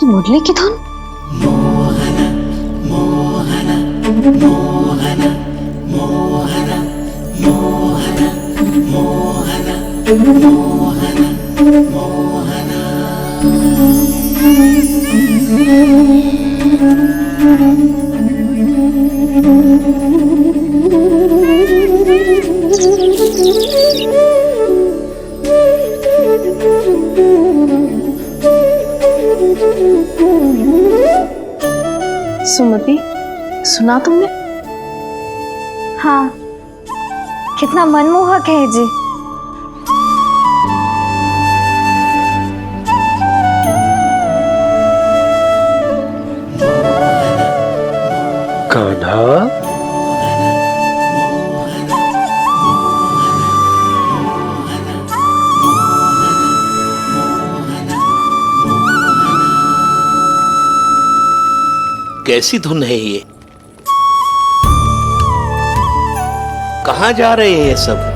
मुरली की धुन। सुमति, सुना तुमने? हाँ, कितना मनमोहक है जी। कान्हा, कैसी धुन है ये? कहाँ जा रहे हैं ये सब?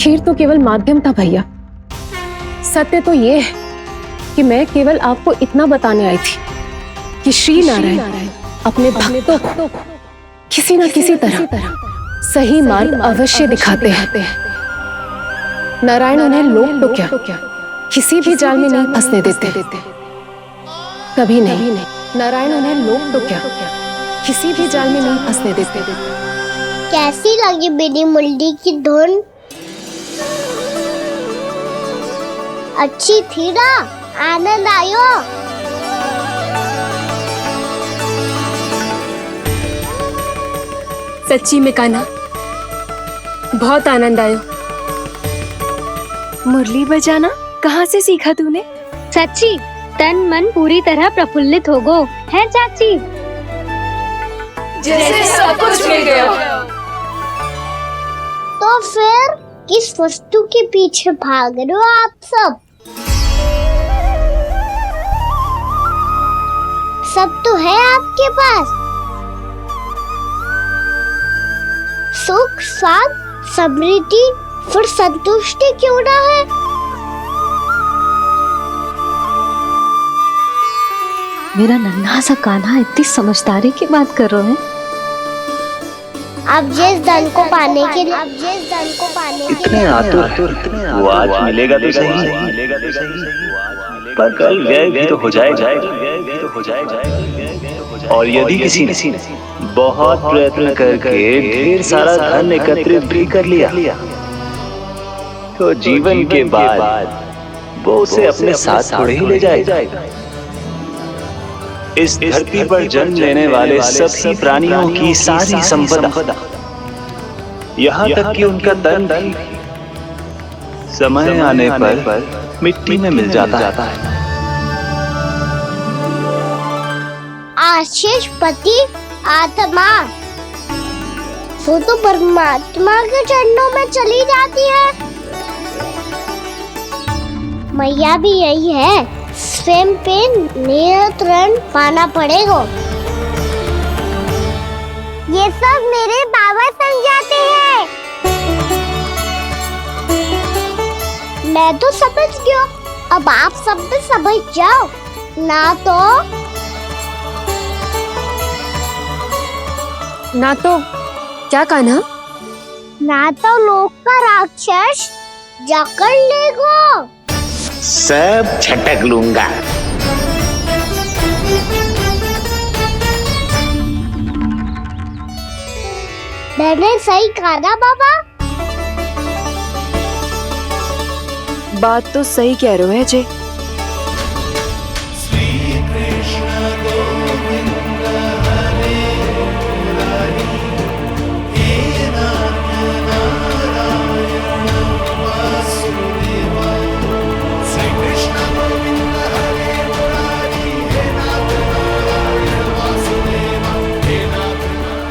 खीर तो केवल माध्यम था भैया। सत्य तो ये है कि मैं केवल आपको इतना बताने आई थी कि श्री नारायण अपने भक्तों को किसी न किसी तरह सही मार्ग अवश्य दिखाते हैं। नारायण उन्हें लोग तो क्या किसी भी जाल में नहीं फंसने देते, कभी नहीं। नारायण उन्हें लोग तो क्या किसी भी जाल में नहीं फंसने देते। कैसी लगी मेरी मुरली की धुन? अच्छी थी ना? आनंद आयो? सच्ची में कान्हा, बहुत आनंद आयो। मुरली बजाना कहाँ से सीखा तूने? सच्ची तन मन पूरी तरह प्रफुल्लित हो गो है चाची। जैसे सब कुछ मिल गया। तो फिर किस वस्तु के पीछे भाग रहे हो आप सब? सब तो है आपके पास। सुख, स्वाद, समृद्धि, फिर संतुष्टि क्यों ना है? मेरा नन्हा सा कान्हा इतनी समझदारी की बात कर रहे हैं। अब जिस धन को पाने के लिए इतने आतुर वो आज मिलेगा तो सही, पर कल व्यय भी तो हो जाएगा। और यदि किसी ने बहुत प्रयत्न करके ढेर सारा धन एकत्रित भी कर लिया, तो जीवन के बाद वो उसे अपने साथ थोड़े ही ले जाएगा। इस धरती पर जन्म लेने वाले सभी प्राणियों की सारी संपदा, यहाँ तक कि उनका तन भी समय आने पर मिट्टी में मिल जाता है। आशीष पति आत्मा वो तो परमात्मा के चरणों में चली जाती है। मैया भी यही है, स्वयं पे नियंत्रण पाना पड़ेगा। ये सब मेरे बाबा समझाते हैं। मैं तो समझ गया, अब आप सब भी समझ जाओ ना तो क्या कान्हा? ना तो लोक का राक्षस जकड़ लेगा। सब झटक लूंगा। मैंने सही कहा ना बाबा? बात तो सही कह रहे हो है जी।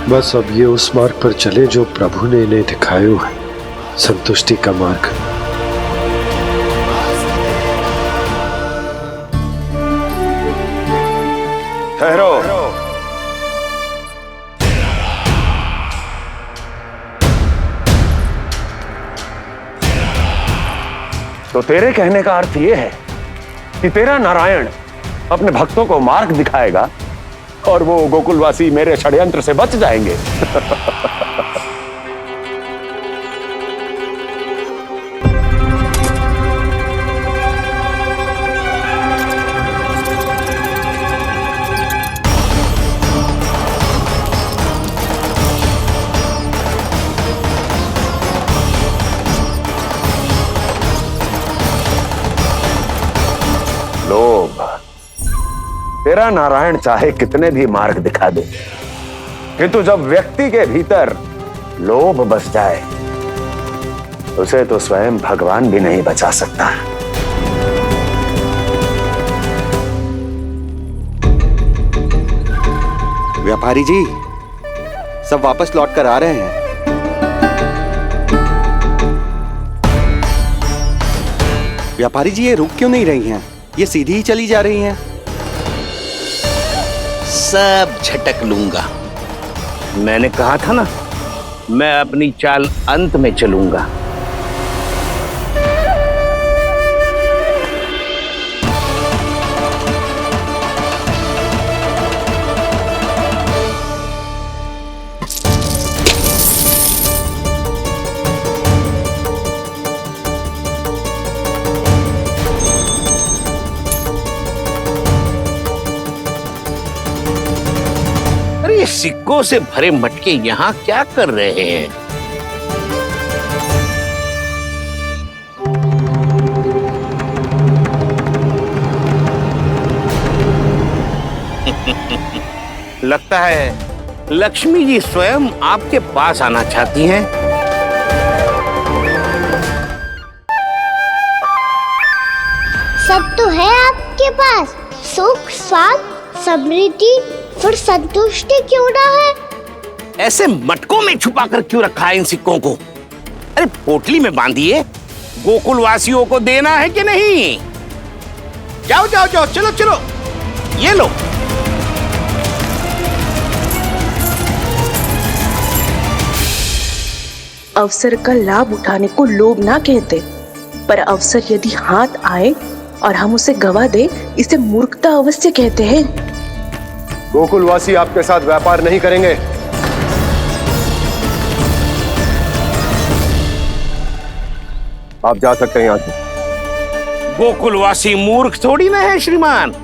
बस अब ये उस मार्ग पर चले जो प्रभु ने इन्हें दिखाया है, संतुष्टि का मार्ग। ठहरो। तो तेरे कहने का अर्थ यह है कि तेरा नारायण अपने भक्तों को मार्ग दिखाएगा और वो गोकुलवासी मेरे षड्यंत्र से बच जाएंगे। लोभ। तेरा नारायण चाहे कितने भी मार्ग दिखा दे, किंतु जब व्यक्ति के भीतर लोभ बस जाए उसे तो स्वयं भगवान भी नहीं बचा सकता। व्यापारी जी सब वापस लौट कर आ रहे हैं। व्यापारी जी ये रुक क्यों नहीं रही हैं? ये सीधी ही चली जा रही हैं। सब झटक लूंगा। मैंने कहा था ना, मैं अपनी चाल अंत में चलूंगा। सिक्कों से भरे मटके यहाँ क्या कर रहे हैं? लगता है लक्ष्मी जी स्वयं आपके पास आना चाहती हैं। सब तो है आपके पास, सुख स्वाद समृद्धि, फिर संतुष्टि क्यों ना है? ऐसे मटकों में छुपा कर क्यों रखा है इन सिक्कों को? अरे पोटली में बांधिए, गोकुल वासियों को देना है कि नहीं? जाओ जाओ जाओ, चलो चलो, ये लो। अवसर का लाभ उठाने को लोभ ना कहते, पर अवसर यदि हाथ आए और हम उसे गवा दे, इसे मूर्खता अवश्य कहते हैं। गोकुलवासी आपके साथ व्यापार नहीं करेंगे। आप जा सकते हैं यहाँ से। गोकुलवासी मूर्ख थोड़ी ना है श्रीमान।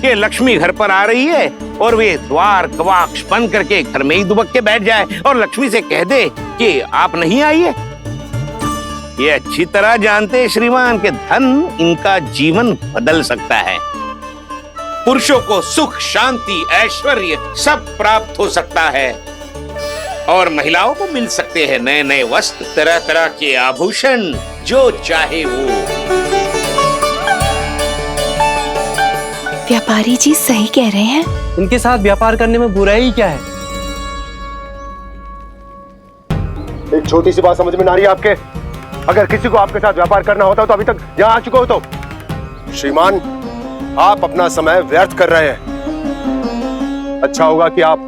ये लक्ष्मी घर पर आ रही है और वे द्वार कवाक्ष बंद करके घर में ही दुबक के बैठ जाए और लक्ष्मी से कह दे कि आप नहीं आइए। ये अच्छी तरह जानते हैं श्रीमान कि धन इनका जीवन बदल सकता है। पुरुषों को सुख शांति ऐश्वर्य सब प्राप्त हो सकता है और महिलाओं को मिल सकते हैं नए नए वस्त्र, तरह तरह के आभूषण, जो चाहे वो। व्यापारी जी सही कह रहे हैं। इनके साथ व्यापार करने में बुराई क्या है? एक छोटी सी बात समझ में ना रही है आपके? अगर किसी को आपके साथ व्यापार करना होता तो अभी तक यहाँ आ चुके हो। तो श्रीमान, आप अपना समय व्यर्थ कर रहे हैं। अच्छा होगा कि आप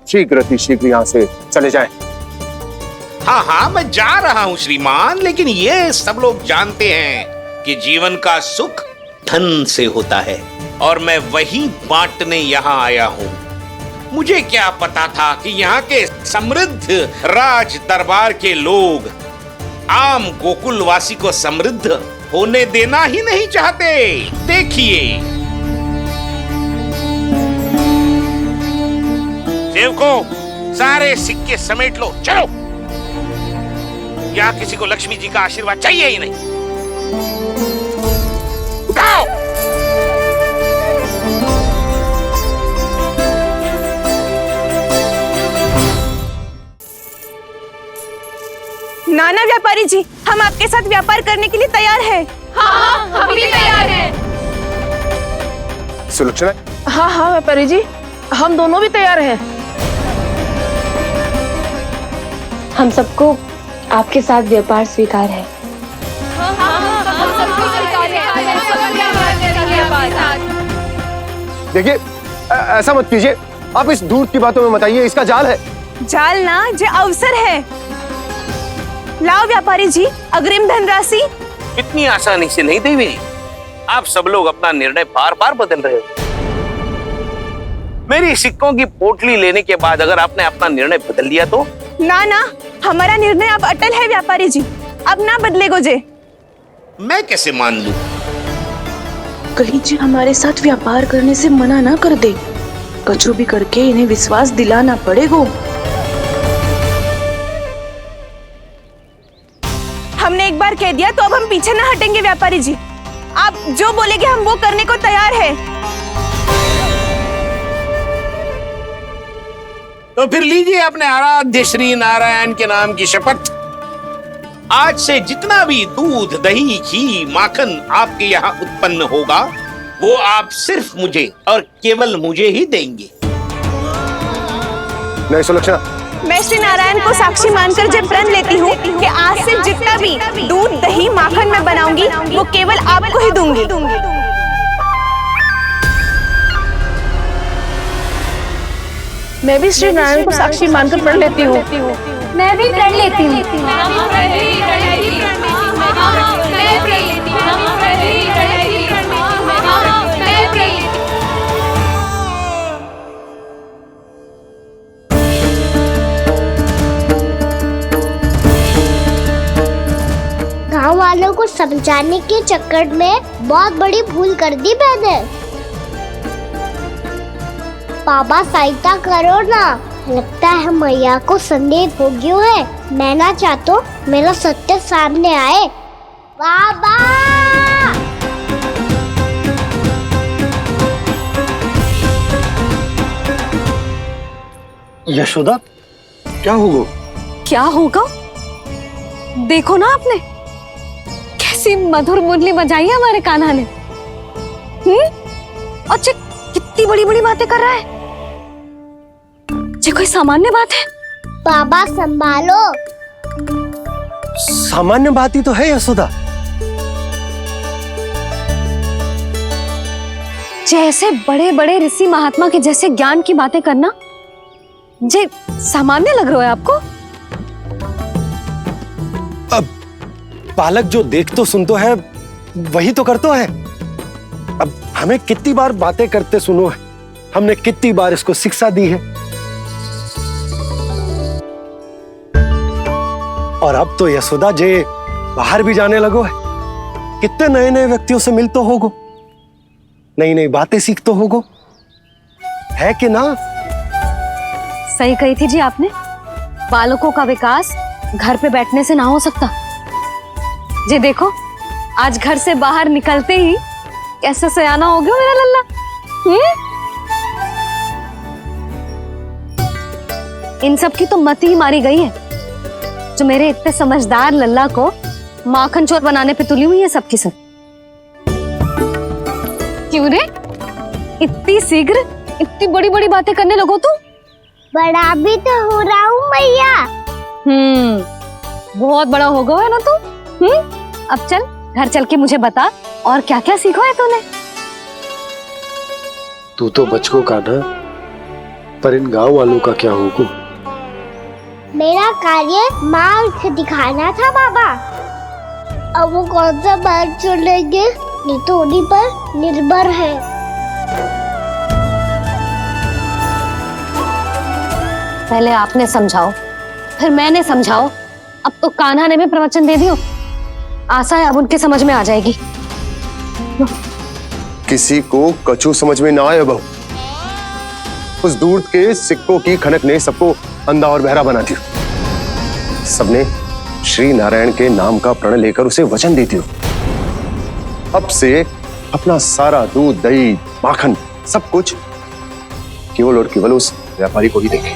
शीघ्र यहाँ से चले जाएं। हाँ हाँ, मैं जा रहा हूँ श्रीमान, लेकिन ये सब लोग जानते हैं कि जीवन का सुख धन से होता है और मैं वही बांटने यहाँ आया हूँ। मुझे क्या पता था कि यहाँ के समृद्ध राज दरबार के लोग आम गोकुलवासी को समृद्ध होने देना ही नहीं चाहते। देखिए सेवकों, सारे सिक्के समेट लो, चलो। यहाँ किसी को लक्ष्मी जी का आशीर्वाद चाहिए ही नहीं। उठाओ। नाना व्यापारी जी, हम आपके साथ व्यापार करने के लिए तैयार हैं। हाँ, हम भी तैयार हैं। सुलोचना? हाँ हाँ व्यापारी जी, हम दोनों भी तैयार हैं। हम सबको आपके साथ व्यापार स्वीकार है। देखिए, ऐसा मत कीजिए। आप इस दूध की बातों में मत आइए, इसका जाल है। जाल ना, जो अवसर है। लाओ व्यापारी जी, अग्रिम धनराशि। इतनी आसानी से नहीं देवी जी। आप सब लोग अपना निर्णय बार बार बदल रहे हो। मेरी सिक्कों की पोटली लेने के बाद अगर आपने अपना निर्णय बदल दिया तो? ना ना, हमारा निर्णय अब अटल है व्यापारी जी, अब ना बदलेगो जे। मैं कैसे मान लूं? कहीं जी हमारे साथ व्यापार करने से मना ना कर दे। कचू भी करके इन्हें विश्वास दिलाना पड़ेगा। हमने एक बार कह दिया तो अब हम पीछे ना हटेंगे व्यापारी जी। आप जो बोलेंगे हम वो करने को तैयार है। तो फिर लीजिए अपने आराध्य श्री नारायण के नाम की शपथ। आज से जितना भी दूध, दही, घी, माखन आपके यहाँ उत्पन्न होगा वो आप सिर्फ मुझे और केवल मुझे ही देंगे। नहीं सुलक्षणा, मैं श्री नारायण को साक्षी मानकर जब प्रण लेती हूँ कि आज से जितना भी दूध, दही, माखन मैं बनाऊंगी वो केवल आपको ही दूंगी। मैं भी श्री नारायण को साक्षी मानकर प्रण लेती हूँ। मैं भी प्रण लेती हूँ। गाँव वालों को समझाने के चक्कर में बहुत बड़ी भूल कर दी मैंने। बाबा सहायता करो ना, लगता है मैया को संदेह हो गया है। मैं ना चाहता मेरा सत्य सामने आए। बाबा! यशोदा, क्या होगा? क्या होगा? देखो ना आपने कैसी मधुर मुरली बजाई है हमारे कान्हा ने। अच्छा, कितनी बड़ी बड़ी बातें कर रहा है। ये कोई सामान्य बात है? बाबा संभालो। सामान्य बात ही तो है यशोदा। जैसे बड़े बड़े ऋषि महात्मा के जैसे ज्ञान की बातें करना जे सामान्य लग रहा है आपको? अब बालक जो देख तो सुन तो है वही तो करता है। अब हमें कितनी बार बातें करते सुनो है, हमने कितनी बार इसको शिक्षा दी है। और अब तो यशोदा जे बाहर भी जाने लगो है, कितने नए नए व्यक्तियों से मिल तो होगो, नई नई बातें सीख तो होगो, है कि ना? सही कही थी जी आपने। बालकों का विकास घर पे बैठने से ना हो सकता। जी देखो, आज घर से बाहर निकलते ही कैसा सयाना हो गया मेरा लल्ला। इन सब की तो मत ही मारी गई है, जो मेरे इतने समझदार लल्ला को माखन चोर बनाने पे तुली हुई है सबकी सब। क्यों रे? इतनी शीघ्र इतनी बड़ी बड़ी बातें करने लगो तुम? बड़ा भी तो हो रहा हूँ मैया। बहुत बड़ा हो गया है ना तू। अब चल घर चल के मुझे बता और क्या क्या सीखा है तूने। तू तो बचको का ना, पर इन गांव वालों का क्या होगा? मेरा कार्य मार्ग दिखाना था बाबा। अब वो कौन सा मार्ग चुनेंगे ये तो उन्हीं पर निर्भर है। पहले आपने समझाओ फिर मैंने समझाओ, अब तो कान्हा ने भी प्रवचन दे दियो। आशा है अब उनके समझ में आ जाएगी। किसी को कछु समझ में ना आए बहू। उस दूध के सिक्कों की खनक ने सबको अंधा और बहरा बना दिया। सबने श्री नारायण के नाम का प्रण लेकर उसे वचन देती हो। अब से अपना सारा दूध दही माखन सब कुछ केवल और केवल उस व्यापारी को ही देंगे।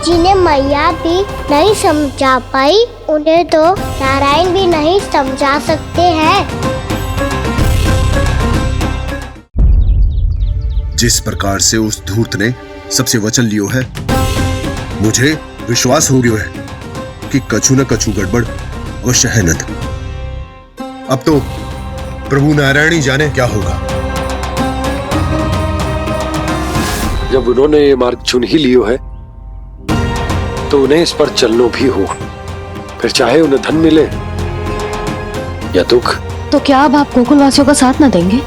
जिन्हें मैया भी नहीं समझा पाई उन्हें तो नारायण भी नहीं समझा सकते हैं। जिस प्रकार से उस धूर्त ने सबसे वचन लियो है, मुझे विश्वास हो गयो है कि कछु न कछु गड़बड़ अवश्य है नंद। अब तो प्रभु नारायण ही जाने क्या होगा। जब उन्होंने ये मार्ग चुन ही लियो है तो उन्हें इस पर चलना भी हो, फिर चाहे उन्हें धन मिले या दुख। तो क्या अब आप गोकुल वासियों का साथ न देंगे?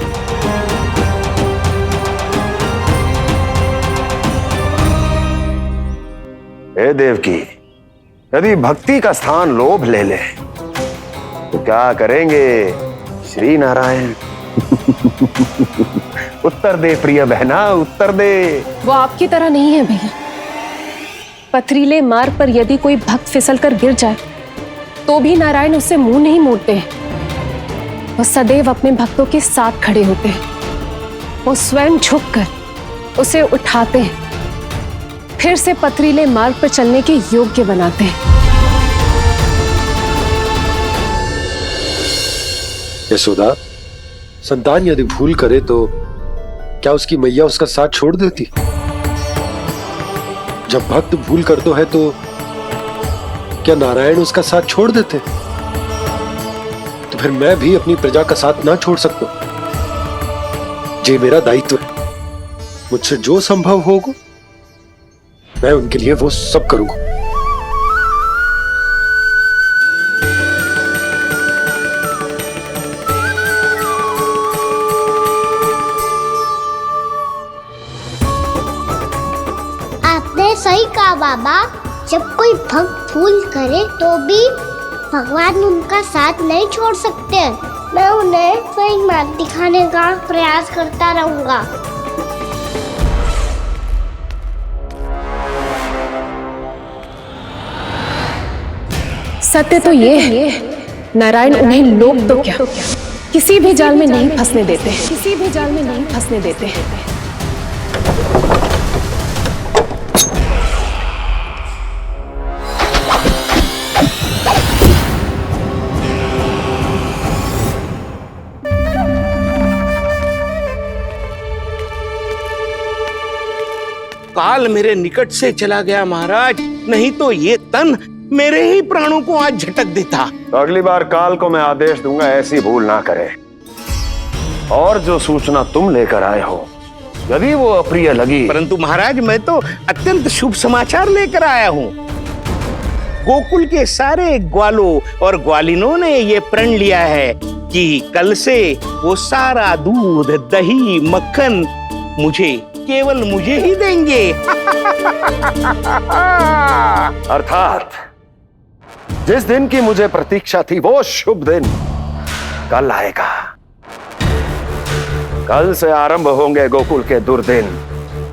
हे देवकी, यदि भक्ति का स्थान लोभ ले ले तो क्या करेंगे श्री नारायण? उत्तर दे प्रिय बहना, उत्तर दे। वो आपकी तरह नहीं है भैया। पथरीले मार्ग पर यदि कोई भक्त फिसलकर गिर जाए तो भी नारायण उससे मुंह नहीं मोड़ते हैं। वो सदैव अपने भक्तों के साथ खड़े होते हैं। वो स्वयं झुककर उसे उठाते हैं, फिर से पथरीले मार्ग पर चलने के योग्य बनाते हैं। यशोदा, संतान यदि भूल करे तो क्या उसकी मैया उसका साथ छोड़ देती? जब भक्त भूल करता है तो क्या नारायण उसका साथ छोड़ देते? तो फिर मैं भी अपनी प्रजा का साथ ना छोड़ सकता। ये मेरा दायित्व है। मुझसे जो संभव होगा मैं उनके लिए वो सब करूंगा। आपने सही कहा बाबा। जब कोई भक्त भूल करे तो भी भगवान उनका साथ नहीं छोड़ सकते। मैं उन्हें सही मार्ग दिखाने का प्रयास करता रहूंगा। सत्य तो ये है, नारायण उन्हें लोग तो क्या किसी भी जाल में नहीं फंसने देते। किसी भी जाल में नहीं फंसने देते हैं। काल मेरे निकट से चला गया महाराज, नहीं तो ये तन मेरे ही प्राणों को आज झटक देता। तो अगली बार काल को मैं आदेश दूंगा ऐसी भूल ना करे। और जो सूचना तुम लेकर आए हो यदि वो अप्रिय लगी। परंतु महाराज मैं तो अत्यंत शुभ समाचार लेकर आया हूँ। गोकुल के सारे ग्वालों और ग्वालिनों ने ये प्रण लिया है कि कल से वो सारा दूध दही मक्खन केवल मुझे ही देंगे। अर्थात जिस दिन की मुझे प्रतीक्षा थी वो शुभ दिन कल आएगा। कल से आरंभ होंगे गोकुल के दुर्दिन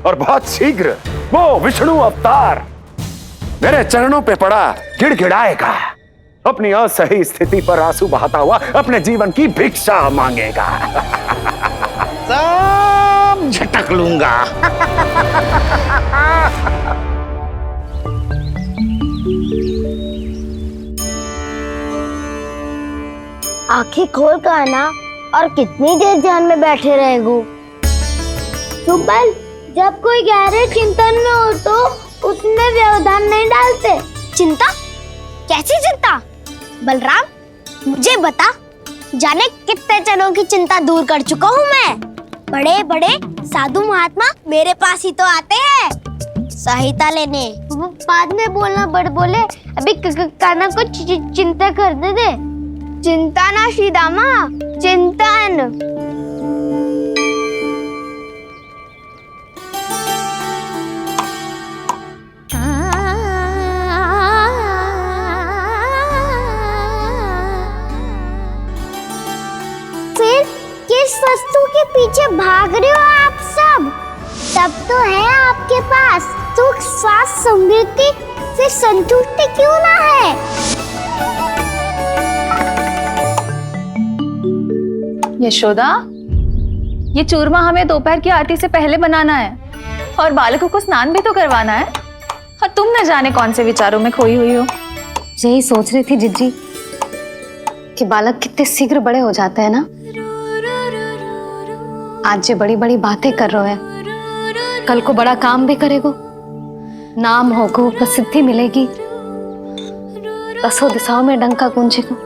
और बहुत शीघ्र वो विष्णु अवतार मेरे चरणों पे पड़ा गिड़गिड़ाएगा। अपनी असही स्थिति पर आंसू बहाता हुआ अपने जीवन की भिक्षा मांगेगा। सब झटक लूंगा। आंखें खोल कर आना, और कितनी देर ध्यान में बैठे रहेगो? सुबल, जब कोई गहरे चिंतन में हो तो उसमें व्यवधान नहीं डालते। चिंता? कैसी चिंता? बलराम, मुझे बता, जाने कितने जनों की चिंता दूर कर चुका हूँ मैं। बड़े बड़े साधु महात्मा मेरे पास ही तो आते हैं सहायता लेने। बाद में बोलना बड़ बोले, अभी काना को चिंता करने दे। चिंता ना श्रीदामा, चिंतन। फिर किस वस्तु के पीछे भाग रहे हो आप सब? सब तो है आपके पास। सुख, स्वास्थ्य, समृद्धि से संतुष्टि क्यों ना है? यशोदा, ये चूरमा हमें दोपहर की आरती से पहले बनाना है और बालकों को स्नान भी तो करवाना है। और तुम न जाने कौन से विचारों में खोई हुई हो। यही सोच रही थी जिज्जी कि बालक कितने शीघ्र बड़े हो जाते हैं ना। आज जो बड़ी बड़ी बातें कर रहे हैं, कल को बड़ा काम भी करेगो, नाम होगो, प्रसिद्धि मिलेगी, दसों दिशाओं में डंका गूंजेगा।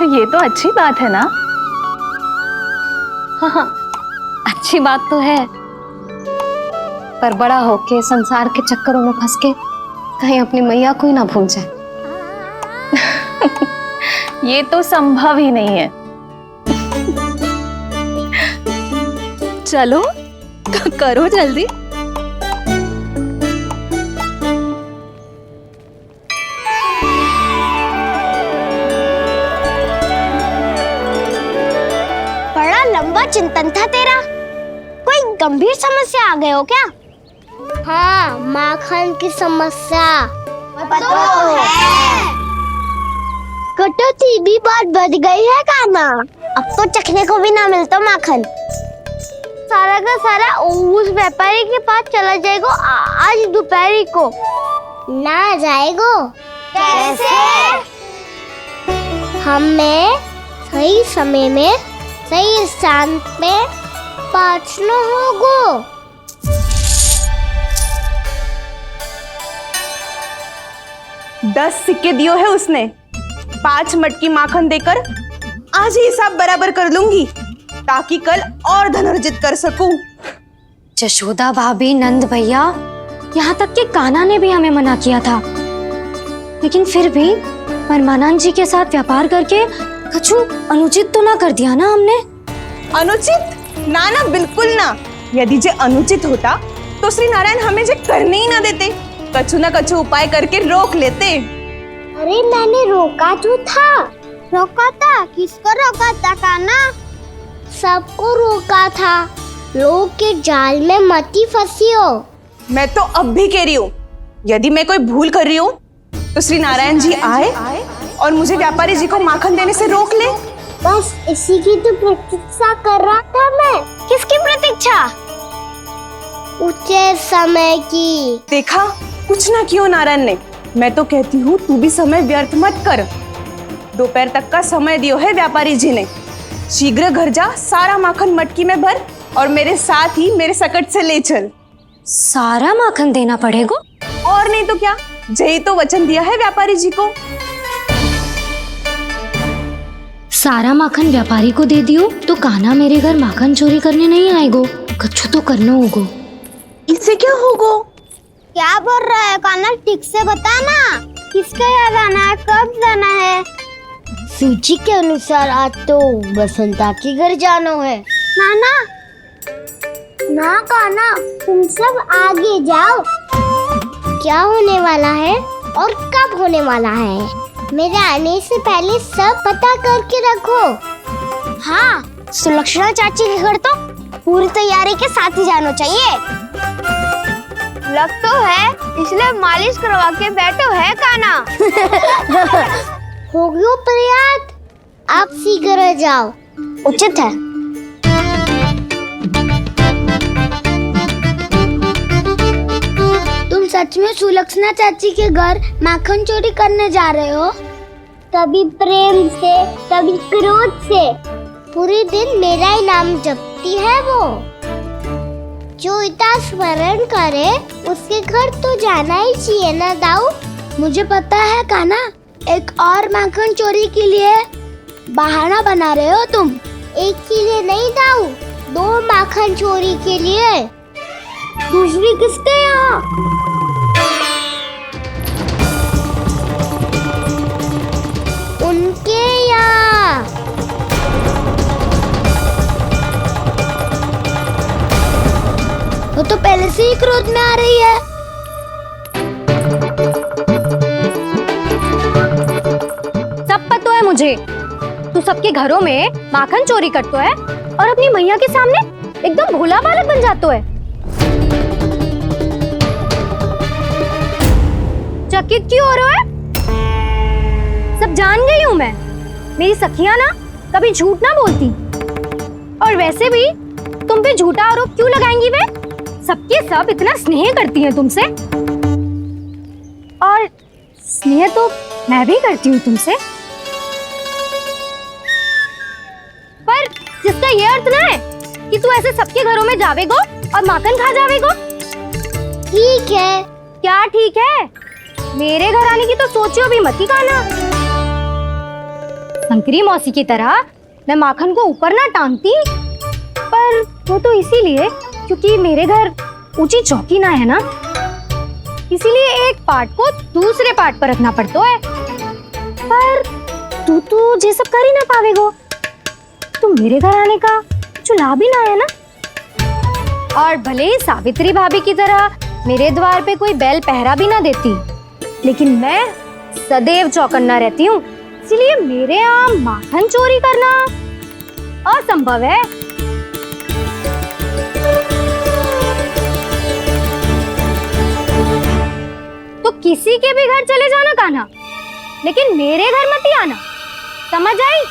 ये तो अच्छी बात है ना? हाँ, अच्छी बात तो है, पर बड़ा होके संसार के चक्करों में फंस के कहीं अपनी मैया को ही ना भूल जाए। ये तो संभव ही नहीं है। चलो करो जल्दी। बड़ा लंबा चिंतन था तेरा। कोई गंभीर समस्या आ गए हो क्या? हाँ, माखन की समस्या तो है। कटौती भी बहुत बढ़ गई है काना। अब तो चखने को भी ना मिलता माखन। सारा का सारा उस व्यापारी के पास चला जाएगा आज दोपहर को। ना जाएगो? कैसे? हमें सही समय में सही स्थान पे पहुंचना होगा। 10 सिक्के दियो है उसने। 5 मटकी माखन देकर आज ही हिसाब बराबर कर लूंगी, ताकि कल और धन अर्जित कर सकूं। यशोदा भाभी, नंद भैया, यहाँ तक कि कान्हा ने भी हमें मना किया था, लेकिन फिर भी परमानंद जी के साथ व्यापार करके कछु अनुचित तो ना कर दिया ना हमने? अनुचित? ना ना, बिल्कुल ना। यदि जे अनुचित होता तो श्री नारायण हमें जे करने ही ना देते, कछु ना कछु उपाय करके रोक लेते। अरे मैंने रोका तो था। रोका था? किसको रोका था कान्हा? सबको रोका था। लोग के जाल में मती फंसी हो। मैं तो अब भी कह रही हूँ, यदि मैं कोई भूल कर रही हूँ तो श्री नारायण जी आए और मुझे व्यापारी जी को माखन देने से रोक ले। बस इसी की तो प्रतीक्षा कर रहा था मैं। किसकी प्रतीक्षा? उचित समय की। देखा, कुछ ना क्यों नारायण ने। मैं तो कहती हूँ तू भी समय व्यर्थ मत कर। दोपहर तक का समय दियो है व्यापारी जी ने। शीघ्र घर जा, सारा माखन मटकी में भर और मेरे साथ ही मेरे सकट से ले चल। सारा माखन देना पड़ेगा? और नहीं तो क्या, जय तो वचन दिया है व्यापारी जी को। सारा माखन व्यापारी को दे दियो तो कान्हा मेरे घर माखन चोरी करने नहीं आएगो। कछु तो करना होगा। इससे क्या होगा? क्या बोल रहा है कान्हा? ठीक से बता ना। किसका यहाँ जाना है, कब जाना है? सूची के अनुसार आज तो बसंता के घर जाना है। नाना, ना कान्हा, तुम सब आगे जाओ। क्या होने वाला है और कब होने वाला है, मेरे आने से पहले सब पता करके रखो। हाँ, सुलक्षणा चाची के घर तो पूरी तैयारी के साथ ही जाना चाहिए। लग तो है, इसलिए मालिश करवा के बैठो है कान्हा। हो गयो प्रयास, आप शीघ्र जाओ, उचित है। तुम सच में सुलक्षणा चाची के घर माखन चोरी करने जा रहे हो? कभी प्रेम से, कभी क्रोध से। पूरे दिन मेरा ही नाम जपती है वो। जो इतना स्मरण करे उसके घर तो जाना ही चाहिए ना दाऊ। मुझे पता है कान्हा, एक और माखन चोरी के लिए बहाना बना रहे हो तुम। एक के लिए नहीं दाऊ, 2 माखन चोरी के लिए। दूसरी किसके यहाँ? उनके यहाँ। वो तो पहले से ही क्रोध में आ रही है। सब पता है मुझे, तू सबके घरों में माखन चोरी करतो है और अपनी मैया के सामने एकदम भोला बालक बन जातो है। चकित क्यों हो रहा है? सब जान गई हूँ मैं। मेरी सखियां ना कभी झूठ ना बोलती, और वैसे भी तुम पे झूठा आरोप क्यों लगाएंगी वे? सबके सब इतना स्नेह करती हैं तुमसे, और स्नेह तो मैं भी करती हूँ तुमसे। पर जिसका ये अर्थ ना है कि तू ऐसे सबके घरों में जावेगो और माखन खा जावेगो। ठीक है। क्या ठीक है? मेरे घर आने की तो सोचियो भी मत ही कान्हा। शंकरी मौसी की तरह मैं माखन को ऊपर ना टांगती, पर वो तो इसीलिए क्योंकि मेरे घर ऊंची चौकी ना है ना, इसीलिए एक पार्ट को दूसरे पार्ट पर रखना पड़ता है। पर तू ये सब कर ही ना पावेगो, तो मेरे घर आने का कुछ लाभ ही ना है ना। और भले ही सावित्री भाभी की तरह मेरे द्वार पे कोई बैल पहरा भी ना देती, लेकिन मैं सदैव चौकन्ना रहती हूँ, इसलिए मेरे यहाँ माखन चोरी करना असंभव है। तो किसी के भी घर चले जाना कान्हा, लेकिन मेरे घर मत ही आना, समझ आई?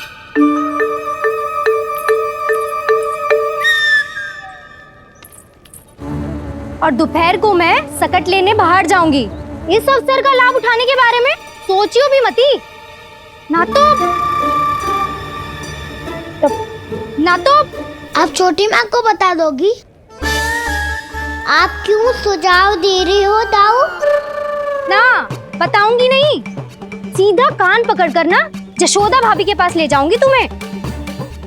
और दोपहर को मैं सकट लेने बाहर जाऊंगी। इस अवसर का लाभ उठाने के बारे में सोचियो भी मती, ना तो आप छोटी माँ को बता दोगी? आप क्यों सुझाव दे रही हो दाऊ? ना, बताऊंगी नहीं। सीधा कान पकड़ कर ना जशोदा भाभी के पास ले जाऊंगी तुम्हें।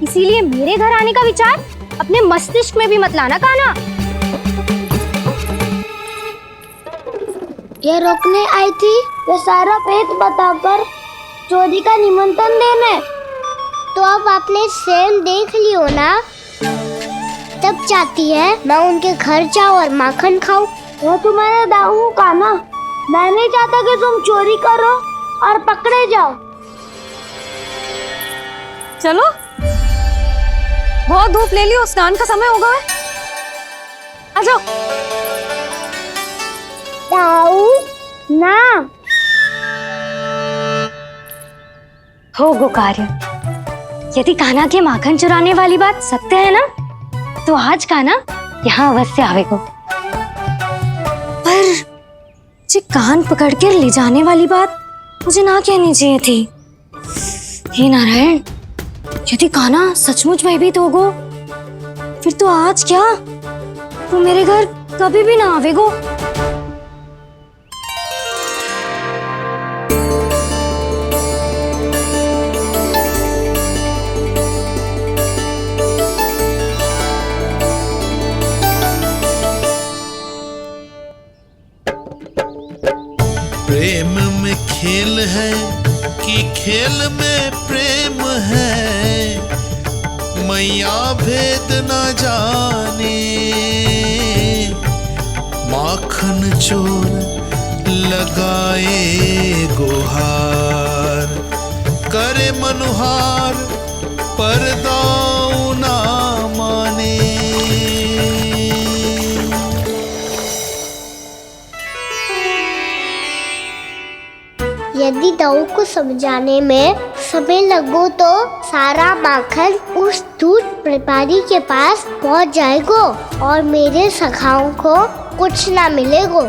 इसीलिए मेरे घर आने का विचार अपने मस्तिष्क में भी मत लाना कान्हा। ये रोकने आई थी, ये सारा पेट बताकर चोरी का निमंत्रण देने। तो अब आपने स्वयं देख लियो ना, तब चाहती है मैं उनके घर जाऊँ और माखन खाऊं। वो तुम्हारा दाऊ कान्हा, मैं नहीं चाहता कि तुम चोरी करो और पकड़े जाओ। चलो, बहुत धूप ले लियो, स्नान का समय होगा। आ जाओ। दाऊ ना हो गो कार्य। यदि कान्हा के माखन चुराने वाली बात सत्य है ना, तो आज कान्हा यहाँ अवश्य आवेगो। पर जे कान पकड़ कर ले जाने वाली बात मुझे ना कहनी चाहिए थी। हे नारायण, यदि कान्हा सचमुच भयभीत होगो, फिर तो आज क्या, वो मेरे घर कभी भी ना आवेगो। प्रेम में खेल है कि खेल में प्रेम है, मैया भेद न जाने। माखन चोर लगाए गुहार, करे मनुहार पर दाऊ ना माने। यदि दाऊ को समझाने में समय लगो तो सारा माखन उस दूध व्यापारी के पास पहुंच जाएगो और मेरे सखाओं को कुछ ना मिलेगो।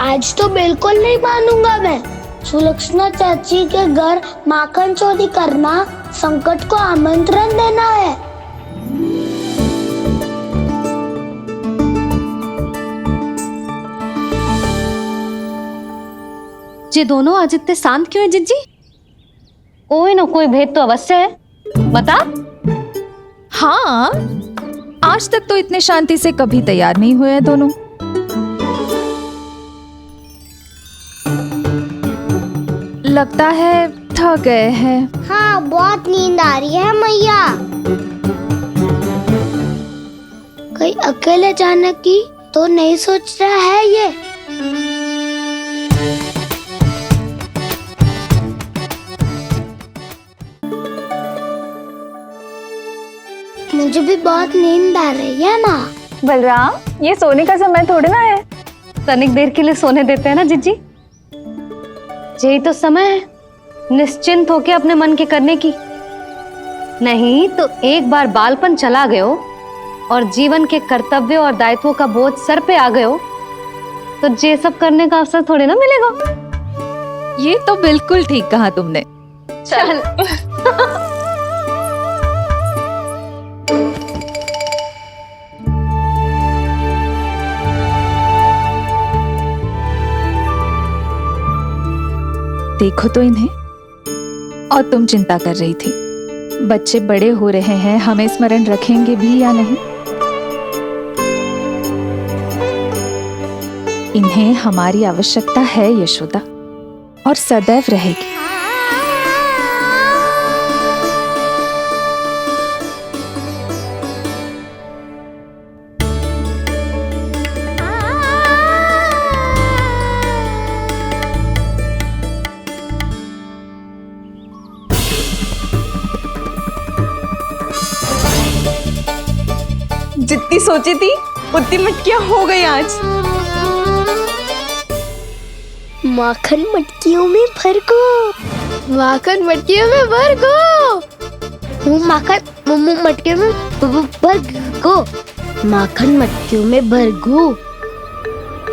आज तो बिल्कुल नहीं मानूंगा मैं। सुलक्षणा चाची के घर माखन चोरी करना संकट को आमंत्रण देना है। ये दोनों आज इतने शांत क्यों है जिज्जी? कोई ना कोई भेद तो अवश्य है, बता। हाँ, आज तक तो इतने शांति से कभी तैयार नहीं हुए हैं दोनों। लगता है थक गए हैं। हाँ, बहुत नींद आ रही है मैया। कहीं अकेले जाने की तो नहीं सोच रहा है ये? मुझे भी बहुत नींद आ रही है माँ। बलराम, ये सोने का समय थोड़ी ना है। तनिक देर के लिए सोने देते हैं ना जिज्जी। यही तो समय है निश्चिंत होके अपने मन के करने की। नहीं तो एक बार बालपन चला गयो और जीवन के कर्तव्यों और दायित्वों का बोझ सर पे आ गयो तो ये सब करने का अवसर थोड़ी ना मिलेगा। ये तो बिल्कुल ठीक कहा तुमने। चल देखो तो इन्हें। और तुम चिंता कर रही थी बच्चे बड़े हो रहे हैं, हमें स्मरण रखेंगे भी या नहीं। इन्हें हमारी आवश्यकता है यशोदा, और सदैव रहेगी। जितनी सोची थी उतनी मटकियां हो गई आज। माखन मटकियों में भर को। माखन मटकियों में भर को। माखन मटकियों में भर को। माखन मटकियों में भर को।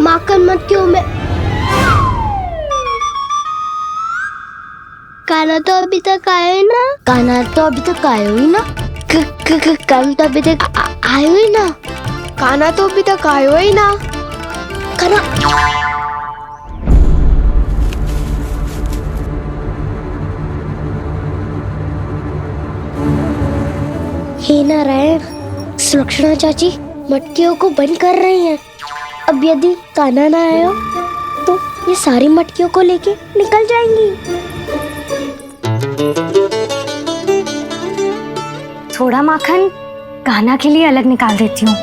माखन मटकियों में। काना तो अभी तक आया ही ना। काना तो अभी तक आया ही ना। काना तो अभी तक आयो ही ना। काना तो अभी तक आयो ही ना। काना हे नारायण, सुलक्षणा चाची मटकियों को बंद कर रही हैं। अब यदि काना ना आया तो ये सारी मटकियों को लेके निकल जाएंगी। थोड़ा माखन कान्हा के लिए अलग निकाल देती हूँ।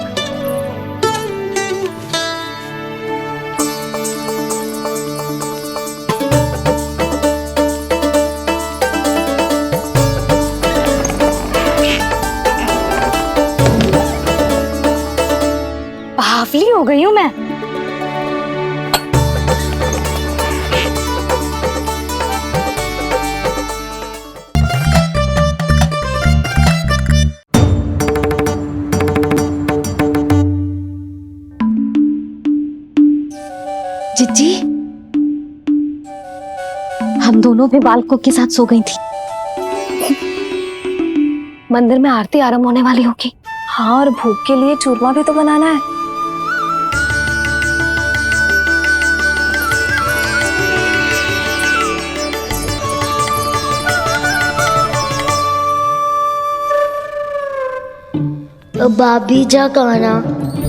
बावली हो गई हूँ मैं। जिज्जी, हम दोनों भी बालकों के साथ सो गई थी। मंदिर में आरती आरंभ होने वाली होगी। हाँ, और भूख के लिए चूरमा भी तो बनाना है। अब आ भी जा कान्हा।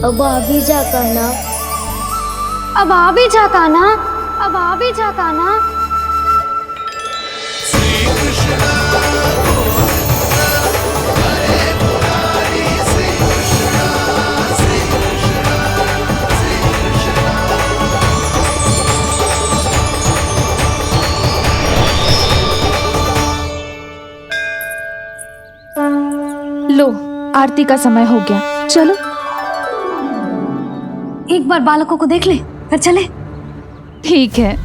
अब आ भी जा कान्हा। अब आ भी जा कान्हा। अब आ भी जा कान्हा। लो, आरती का समय हो गया, चलो। एक बार बालकों को देख ले फिर चले। ठीक है।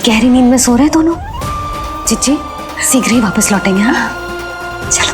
गहरी नींद में सो रहे हैं दोनों। जीजी शीघ्र ही वापस लौटेंगे। हाँ चलो।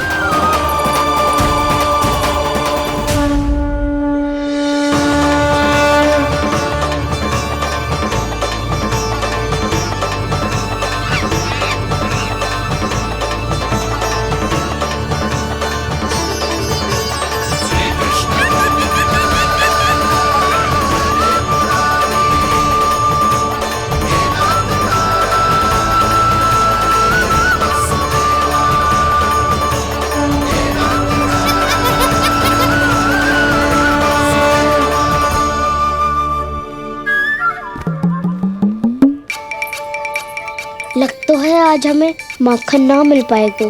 लग तो है आज हमें माखन ना मिल पाएगा।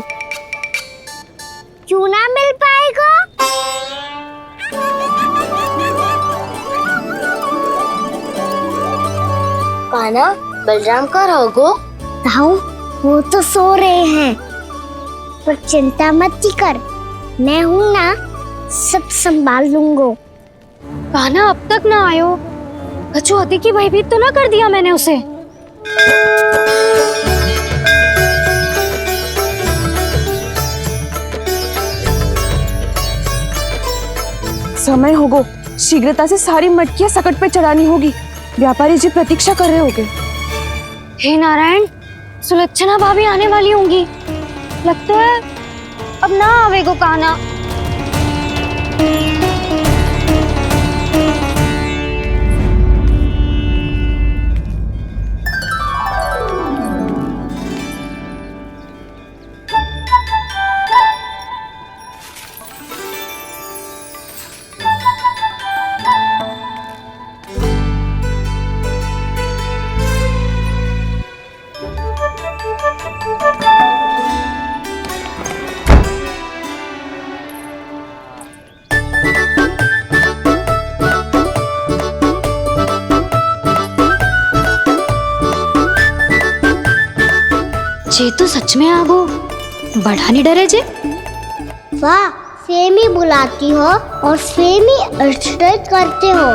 क्यों ना मिल पाएगा? कान्हा बलराम का रहोगो? ताऊ वो तो सो रहे हैं, पर चिंता मत की कर, मैं हूँ ना, सब संभाल लूंगा। कान्हा अब तक ना आयो, कचौती की भयभीत तो ना कर दिया मैंने उसे। समय होगो, शीघ्रता से सारी मटकियां सकट पे चढ़ानी होगी। व्यापारी जी प्रतीक्षा कर रहे होंगे। हे नारायण, सुलक्षणा भाभी आने वाली होंगी। लगता है अब ना आवेगो कान्हा। जे तो सच में आगो, बड़ा नहीं डरे जे। वाह, सेम ही बुलाती हो और सेम ही अर्चना करते हो।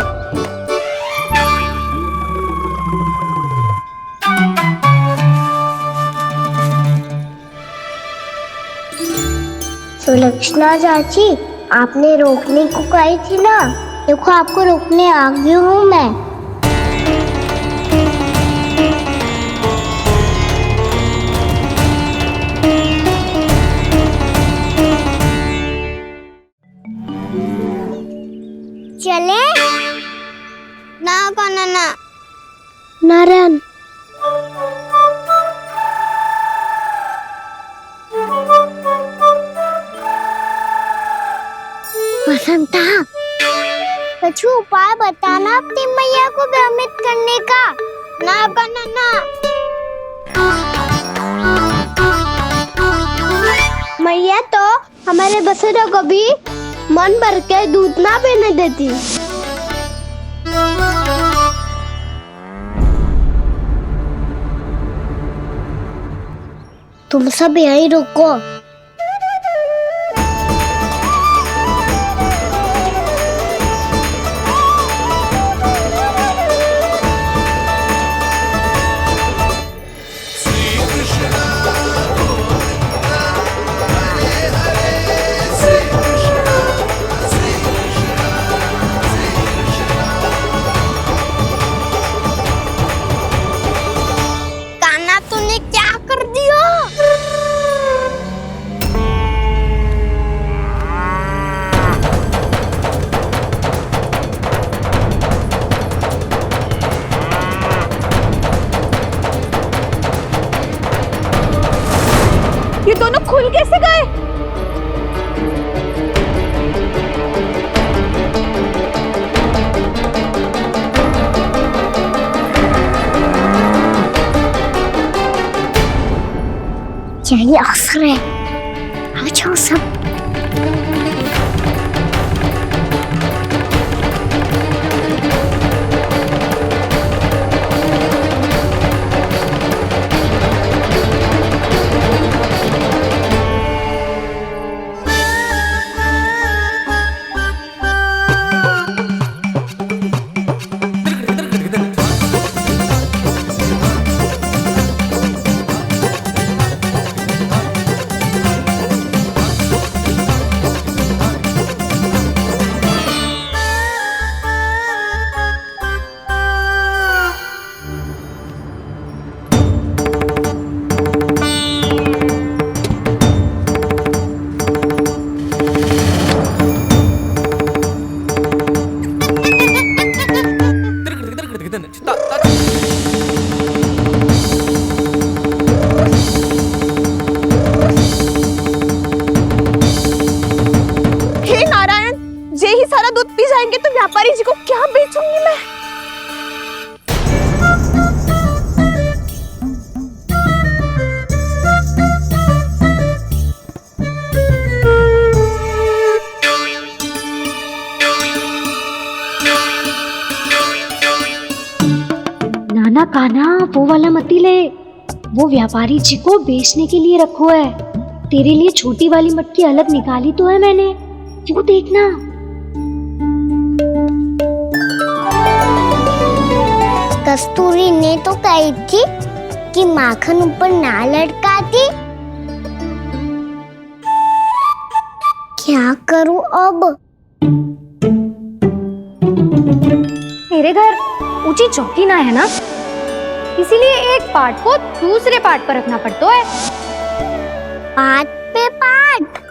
सुलक्षणा चाची, आपने रोकने को कही थी ना, देखो आपको रोकने आ गई हूँ मैं। चले ना कान्हा ना। नारायण बसंता, कुछ उपाय बताना अपनी मैया को भ्रमित करने का। ना कान्हा ना। मैया तो हमारे बसेरा को भी मन भर के दूध ना पीने देती। तुम सब यहीं रुको। ये दोनों खुल कैसे गए? यही अवसर है, अब जाओ सब। आएंगे तो व्यापारी जी को क्या बेचूंगी मैं? नाना कान्हा, वो वाला मती ले, वो व्यापारी जी को बेचने के लिए रखो है। तेरे लिए छोटी वाली मटकी अलग निकाली तो है मैंने, वो देखना। कस्तूरी ने तो कही थी कि माखन ऊपर ना लटकाती। क्या करूं अब? तेरे घर ऊंची चौकी ना है ना, इसीलिए एक पार्ट को दूसरे पार्ट पर रखना पड़ता है। पार्ट पे पार्ट।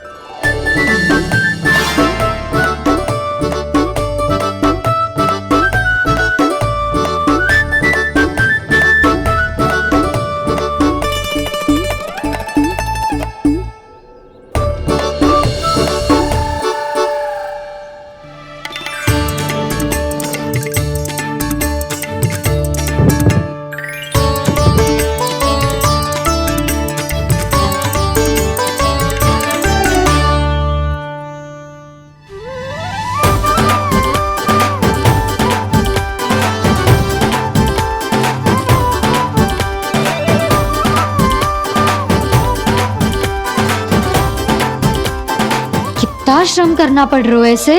कितना श्रम करना पड़ रहा है ऐसे।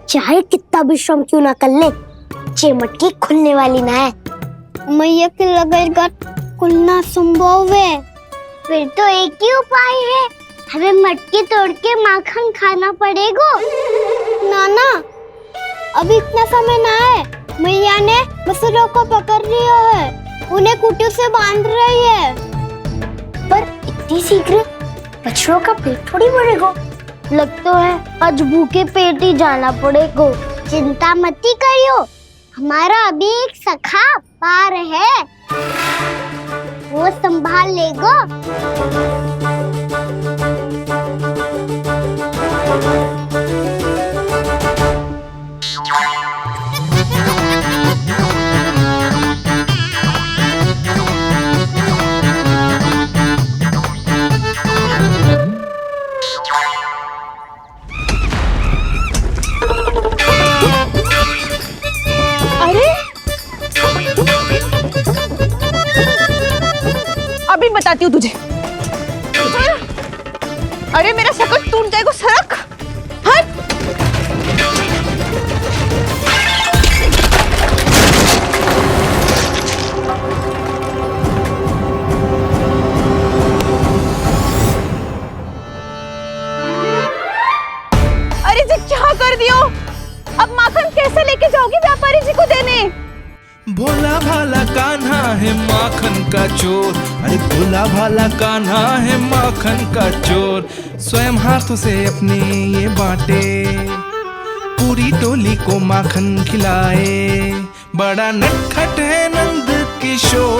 चाहे कितना भी श्रम क्यों ना कर ले, ये मटकी खुलने वाली ना है। मैया के लगेगा खुलना संभव है। फिर तो एक ही उपाय है, हमें मटकी तोड़ के माखन खाना पड़ेगा। नाना, अभी इतना समय ना है। मैया ने बछड़ों को पकड़ लिया है, उन्हें कुटी से बांध रही है। पर इतनी शीघ्र बछड़ों का पेट थोड़ी भरेगा। लगता है आज भूखे पेट ही जाना पड़ेगा। चिंता मत करियो, हमारा अभी एक सखा पार है, वो संभाल लेगा। अभी बताती हूँ तुझे। अरे मेरा शकल टूट जाएगा, सरक हट। अरे जी क्या कर दियो? अब माखन कैसे लेके जाओगी व्यापारी जी को देने? भोला भाला कान्हा है माखन का चोर, अरे भोला भाला कान्हा है माखन का चोर। स्वयं हाथों से अपने ये बांटे, पूरी टोली को माखन खिलाए। बड़ा नटखट है नंद किशोर।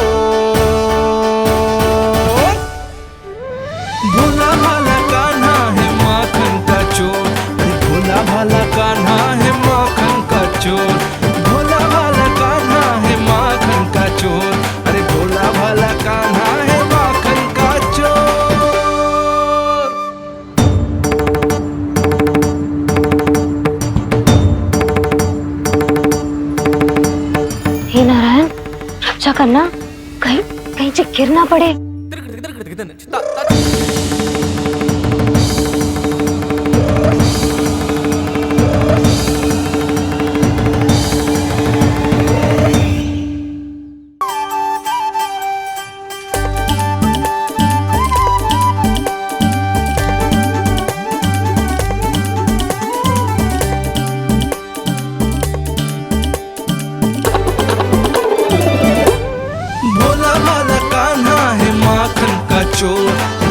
भोला भाला कान्हा है माखन का चोर, अरे भोला भाला कान्हा है माखन का चोर। भोला भाला कान्हा है माखन का चोर, अरे भोला भाला कान्हा है माखन का चोर। हे नारायण, रक्षा करना, कहीं कहीं से गिर ना पड़े।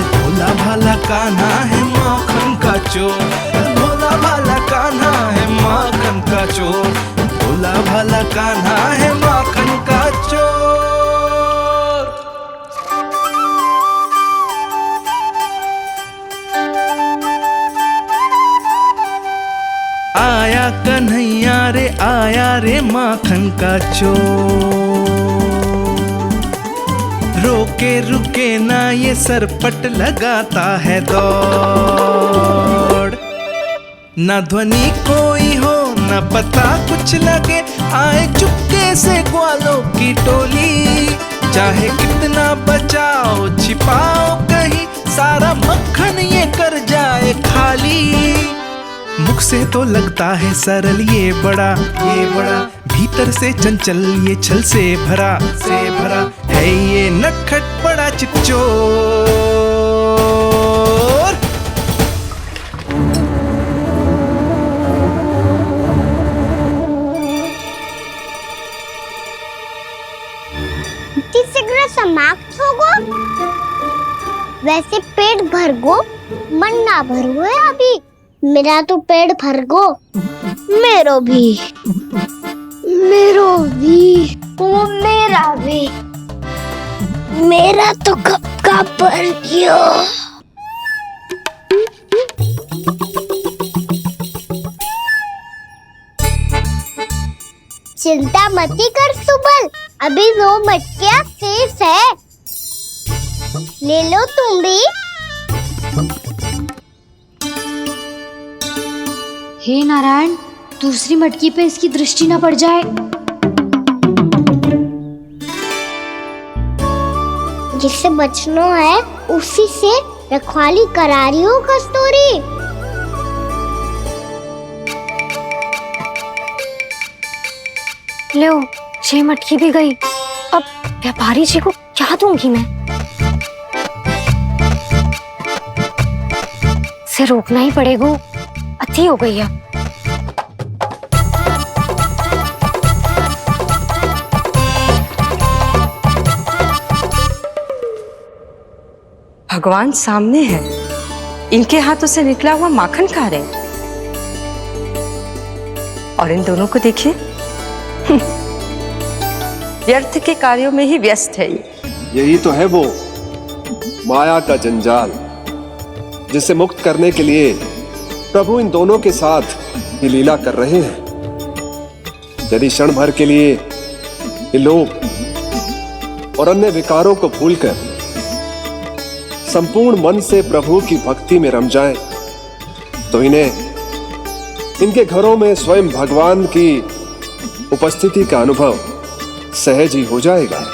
भोला भाला कान्हा है माखन का चोर, भोला भाला कान्हा है माखन का चोर। भोला भाला कान्हा है माखन का चोर। आया कन्हैया रे आया रे माखन का चोर। रोके रुके ना ये सरपट लगाता है दौड़। ना ध्वनि कोई हो ना पता कुछ लगे, आए चुपके से ग्वालों की टोली। चाहे कितना बचाओ छिपाओ कहीं, सारा मक्खन ये कर जाए खाली। मुख से तो लगता है सरल ये बड़ा भीतर से चंचल ये छल से भरा है ये नटखट बड़ा चिच्चोर। सिगरेट समाप्त हो गो, वैसे पेट भर गो मन ना भर गो है अभी। मेरा तो पेट भर गो, मेरो भी मेरा तो कब का भर गयो। चिंता मती कर सुबल, अभी 2 मटकियाँ शेष है, ले लो तुम भी। हे नारायण, दूसरी मटकी पे इसकी दृष्टि न पड़ जाए। जिससे बचना है उसी से रखवाली करा रही हो कस्तूरी। लो, 6 मटकी भी गई। अब व्यापारी जी को क्या दूंगी मैं? से रोकना ही पड़ेगा, अति हो गई है। भगवान सामने है, इनके हाथों से निकला हुआ माखन खा रहे हैं। और इन दोनों को देखिए, व्यर्थ के कार्यों में ही व्यस्त है। यही तो है वो माया का जंजाल, जिसे मुक्त करने के लिए प्रभु इन दोनों के साथ ये लीला कर रहे हैं। यदि क्षण भर के लिए ये लोग और अन्य विकारों को भूलकर संपूर्ण मन से प्रभु की भक्ति में रम जाएं, तो इन्हें इनके घरों में स्वयं भगवान की उपस्थिति का अनुभव सहज ही हो जाएगा।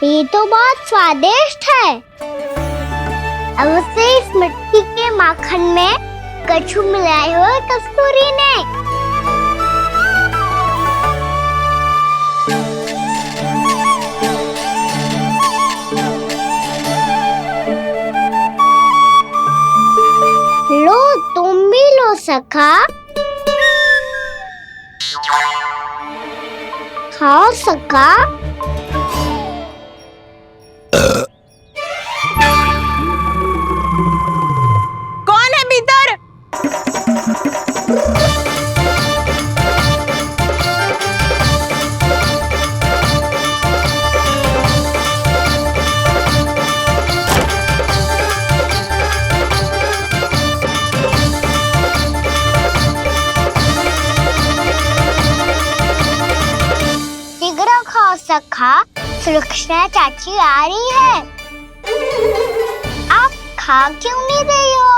ये तो बहुत स्वादिष्ट है। अवश्य इस मिट्टी के माखन में कछु मिलाए हो कस्तूरी ने। लो, तुम भी लो सखा, खाओ सखा। कौन है भीतर? शीघ्र खाओ सखा, सुलक्षणा चाची आ रही है। आप खा क्यों नहीं रही हो?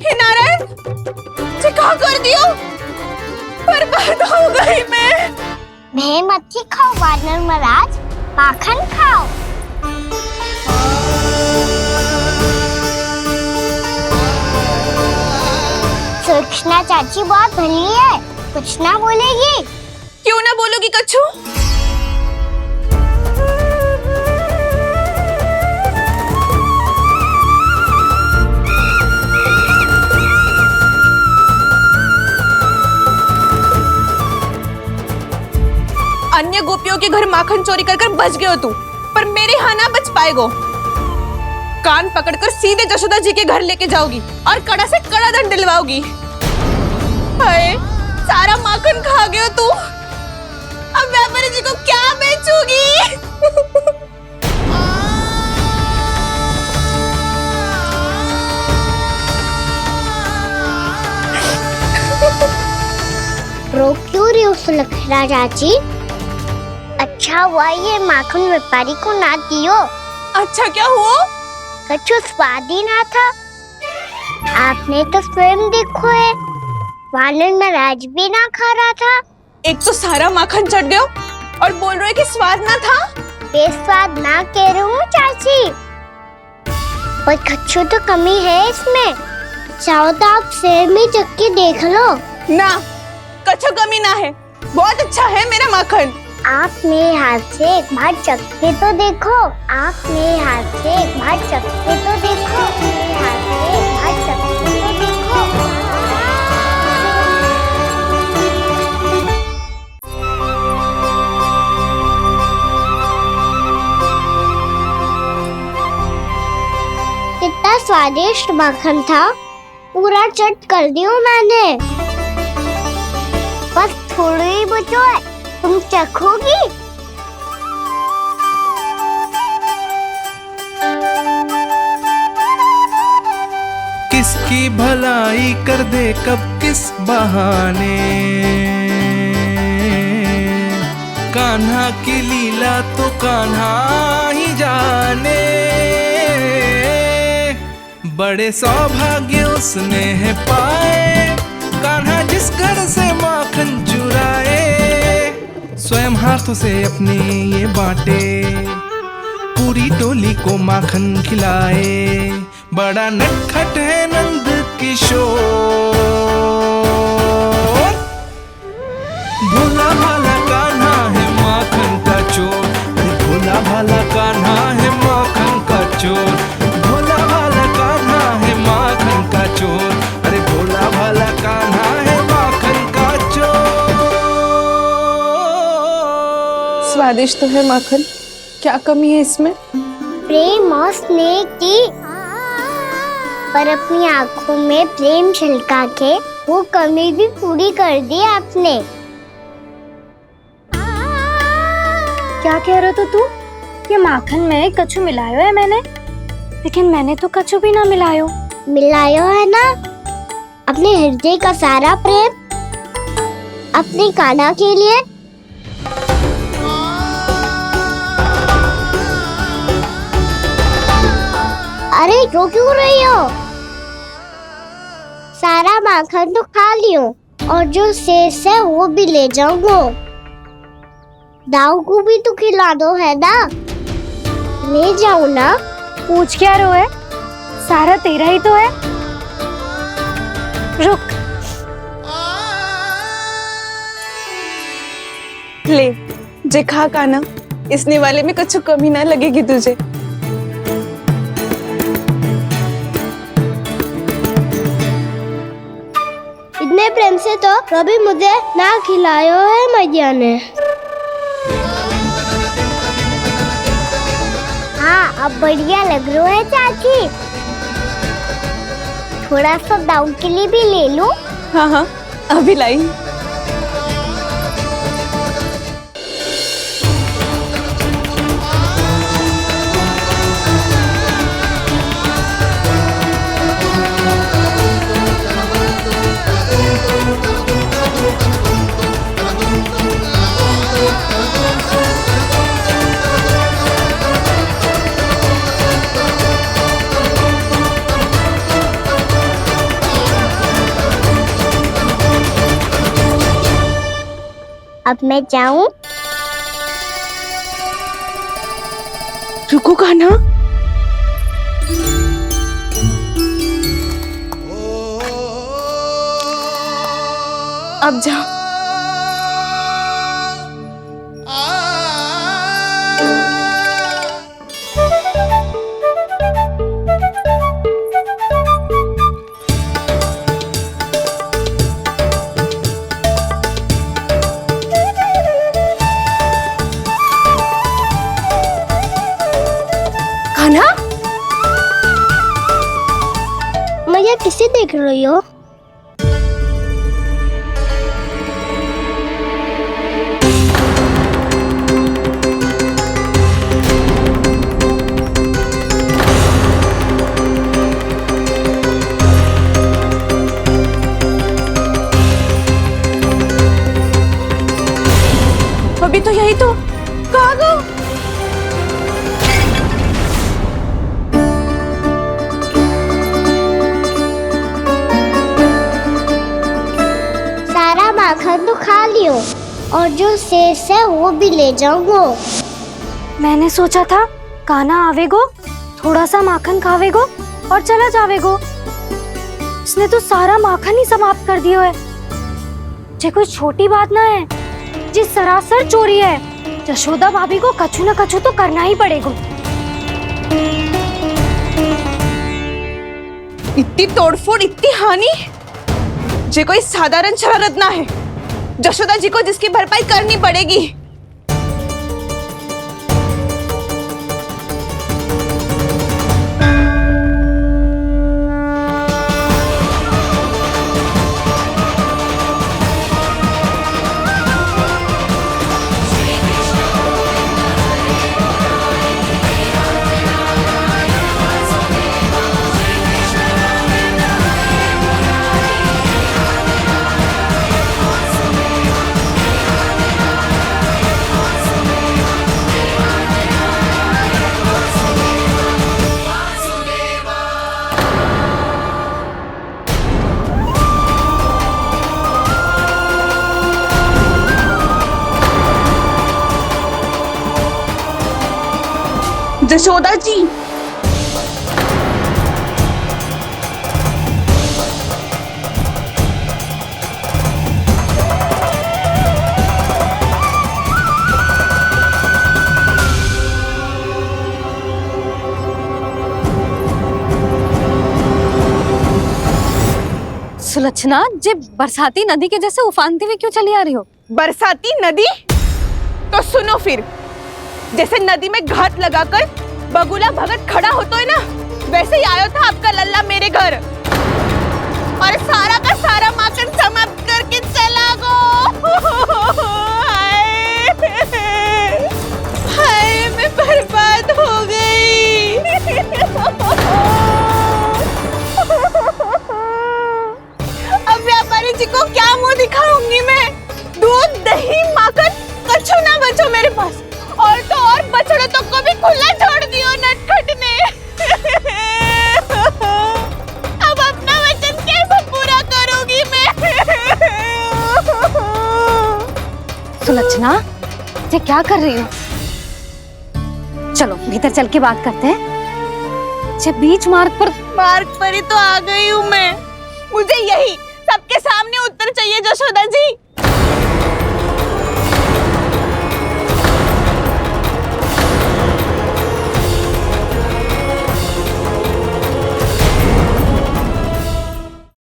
हे नारायण, क्या कर दियो? बर्बाद हो गई मैं। मच्छी खाओ वानर महाराज, माखन खाओ। सुलक्षणा चाची बहुत भली है, कुछ ना बोलेगी। क्यों ना बोलोगी कच्छू? मटकियों के घर माखन चोरी कर कर बच गयो तू, पर मेरे यहाँ ना बच पाएगो। कान पकड़कर सीधे जशोदा जी के घर लेके जाओगी और कड़ा से कड़ा दंड दिलवाओगी। हाय, सारा माखन खा गयो तू, अब व्यापारी जी को क्या बेचूगी? रो क्यों रही हो सुलक्षणा चाची? अच्छा हुआ ये माखन व्यापारी को ना दियो। अच्छा क्या हुआ? कछु स्वाद ही ना था। आपने तो स्वयं देखो है, वानर महाराज भी ना खा रहा था। एक तो सारा माखन चढ़ गयो और बोल रहे कि स्वाद ना था। बेस्वाद ना कह रही हूँ चाची, पर कछु तो कमी है इसमें। चाहो तो आप शहर में चख के देख लो। ना, कछु कमी ना है, बहुत अच्छा है मेरा माखन। आप मेरे हाथ से एक बार चख के तो देखो। आप मेरे हाथ से एक बार चख के तो देखो। मेरे हाथ से एक बार चख के तो देखो। कितना स्वादिष्ट माखन था, पूरा चट कर दियो मैंने। बस थोड़ी ही बचो है, तुम चखोगी? किसकी भलाई कर दे कब किस बहाने, कान्हा की लीला तो कान्हा ही जाने। बड़े सौभाग्य उसने है पाए, कान्हा जिस घर से माखन चुराए। स्वयं हाथों से अपने ये बांटे, पूरी टोली को माखन खिलाए। बड़ा नटखट है नंद किशोर, भोला भाला कान्हा है माखन का चोर। भोला भाला कान्हा है माखन का चोर। भोला भाला कान्हा है माखन का चोर। अरे भोला भाला कान्हा है माखन का चोर। स्वादिष्ट तो है माखन, क्या कमी है इसमें? प्रेम और स्नेह की, पर अपनी आंखों में प्रेम छलका के वो कमी भी पूरी कर दी आपने। क्या कह रहे हो तू? ये माखन में कछु मिलायो है मैंने, लेकिन मैंने तो कछु भी ना मिलायो। मिलायो है ना अपने हृदय का सारा प्रेम अपनी कान्हा के लिए। अरे रो क्यों रही हो? सारा माखन तो खा लियो और जो शेष है वो भी ले जाऊंगा। दाऊ को भी तो खिला दो है ना, ले जाओ ना। पूछ क्या रो है, सारा तेरा ही तो है। रुक, ले जे खा कान्हा, इसने वाले में कुछ कमी ना लगेगी तुझे। इतने प्रेम से तो कभी मुझे ना खिलायो है मैया ने। हाँ, अब बढ़िया लग रहा है चाची। थोड़ा सा दाऊ के लिए भी ले लो। हाँ हाँ, अभी लाई। अब मैं जाऊं? रुको कान्हा, अब जाओ। दूल्हा? मैया किसे देख रही हो? अभी तो यही तो कहाँ गो? सारा माखन तो खा लियो और जो शेष है वो भी ले जाऊंगो। मैंने सोचा था कान्हा आवेगो, थोड़ा सा माखन खावेगो और चला जावेगो। इसने तो सारा माखन ही समाप्त कर दियो है। जे कोई छोटी बात ना है, जी सरासर चोरी है। यशोदा भाभी को कछु न कछु तो करना ही पड़ेगा। इतनी तोड़फोड़, इतनी हानि, जे कोई साधारण शरारत ना है। यशोदा जी को जिसकी भरपाई करनी पड़ेगी। यशोदा जी, सुलक्षणा, जे बरसाती नदी के जैसे उफानते हुए क्यों चली आ रही हो? बरसाती नदी? तो सुनो फिर, जैसे नदी में घाट लगाकर बगुला भगत खड़ा होता है ना, वैसे ही आया था आपका लल्ला मेरे घर और सारा का सारा माखन समाप्त करके चला गो। हाय, मैं बर्बाद हो गई। अब व्यापारी जी को क्या मुंह दिखाऊंगी मैं? दूध, दही, माखन कछु ना बचो मेरे पास। और तो और बछड़े तो को भी खुला छोड़ दियो नटखट ने। अब अपना वचन कैसे पूरा करूंगी मैं? सुलक्षणा, ये क्या कर रही हो? चलो भीतर चल के बात करते हैं। जे बीच मार्ग पर ही तो आ गई हूँ मैं। मुझे यही सबके सामने उत्तर चाहिए यशोदा जी।